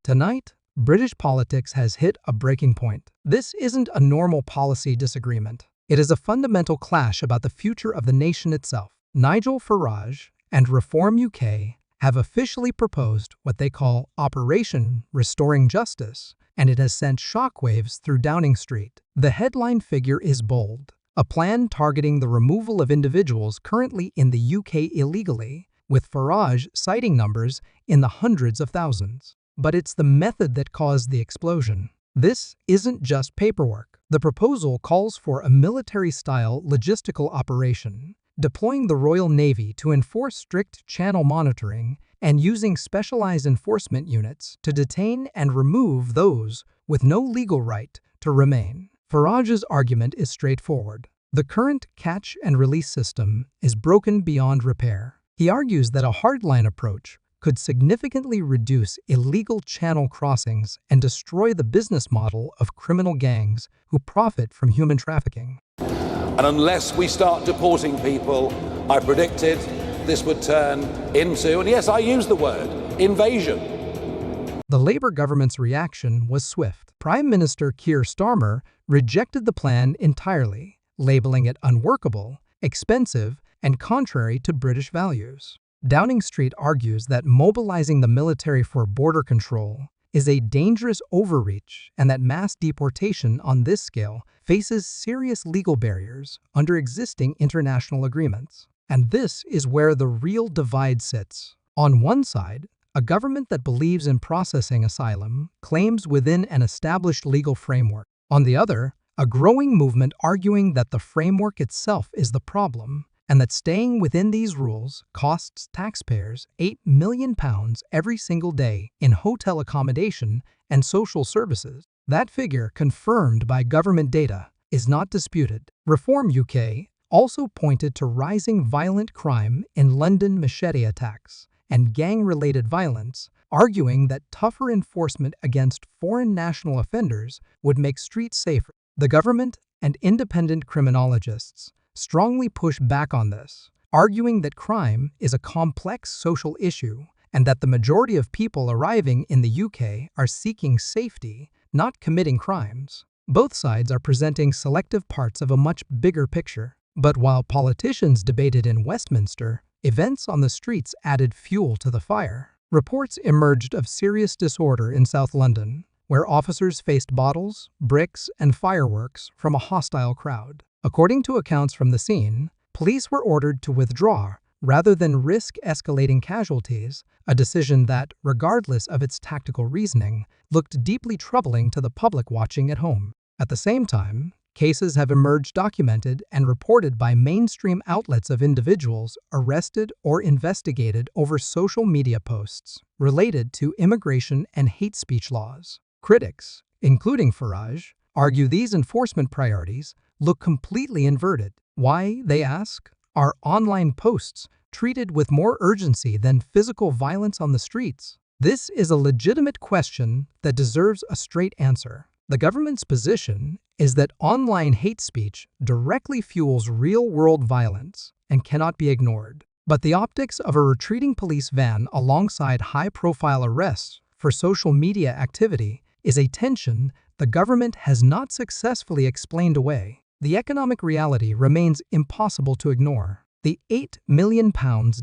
Tonight, British politics has hit a breaking point. This isn't a normal policy disagreement. It is a fundamental clash about the future of the nation itself. Nigel Farage and Reform UK have officially proposed what they call Operation Restoring Justice, and it has sent shockwaves through Downing Street. The headline figure is bold: a plan targeting the removal of individuals currently in the UK illegally, with Farage citing numbers in the hundreds of thousands. But it's the method that caused the explosion. This isn't just paperwork. The proposal calls for a military-style logistical operation, deploying the Royal Navy to enforce strict channel monitoring and using specialized enforcement units to detain and remove those with no legal right to remain. Farage's argument is straightforward. The current catch-and-release system is broken beyond repair. He argues that a hardline approach could significantly reduce illegal channel crossings and destroy the business model of criminal gangs who profit from human trafficking. And unless we start deporting people, I predicted this would turn into, and yes, I use the word, invasion. The Labour government's reaction was swift. Prime Minister Keir Starmer rejected the plan entirely, labeling it unworkable, expensive, and contrary to British values. Downing Street argues that mobilizing the military for border control is a dangerous overreach and that mass deportation on this scale faces serious legal barriers under existing international agreements. And this is where the real divide sits. On one side, a government that believes in processing asylum claims within an established legal framework. On the other, a growing movement arguing that the framework itself is the problem, and that staying within these rules costs taxpayers £8 million every single day in hotel accommodation and social services. That figure, confirmed by government data, is not disputed. Reform UK also pointed to rising violent crime in London machete attacks and gang-related violence, arguing that tougher enforcement against foreign national offenders would make streets safer. The government and independent criminologists strongly push back on this, arguing that crime is a complex social issue and that the majority of people arriving in the UK are seeking safety, not committing crimes. Both sides are presenting selective parts of a much bigger picture. But while politicians debated in Westminster, events on the streets added fuel to the fire. Reports emerged of serious disorder in South London, where officers faced bottles, bricks, and fireworks from a hostile crowd. According to accounts from the scene, police were ordered to withdraw rather than risk escalating casualties, a decision that, regardless of its tactical reasoning, looked deeply troubling to the public watching at home. At the same time, cases have emerged documented and reported by mainstream outlets of individuals arrested or investigated over social media posts related to immigration and hate speech laws. Critics, including Farage, argue these enforcement priorities look completely inverted. Why, they ask, are online posts treated with more urgency than physical violence on the streets? This is a legitimate question that deserves a straight answer. The government's position is that online hate speech directly fuels real-world violence and cannot be ignored. But the optics of a retreating police van alongside high-profile arrests for social media activity is a tension the government has not successfully explained away. The economic reality remains impossible to ignore. The £8 million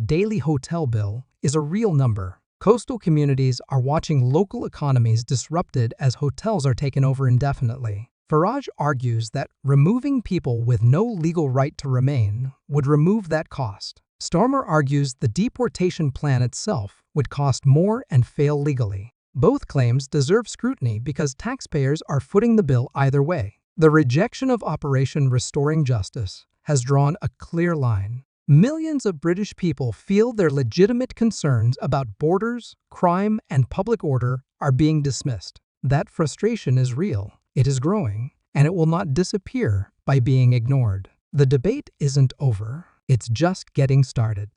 daily hotel bill is a real number. Coastal communities are watching local economies disrupted as hotels are taken over indefinitely. Farage argues that removing people with no legal right to remain would remove that cost. Starmer argues the deportation plan itself would cost more and fail legally. Both claims deserve scrutiny because taxpayers are footing the bill either way. The rejection of Operation Restoring Justice has drawn a clear line. Millions of British people feel their legitimate concerns about borders, crime, and public order are being dismissed. That frustration is real, it is growing, and it will not disappear by being ignored. The debate isn't over, it's just getting started.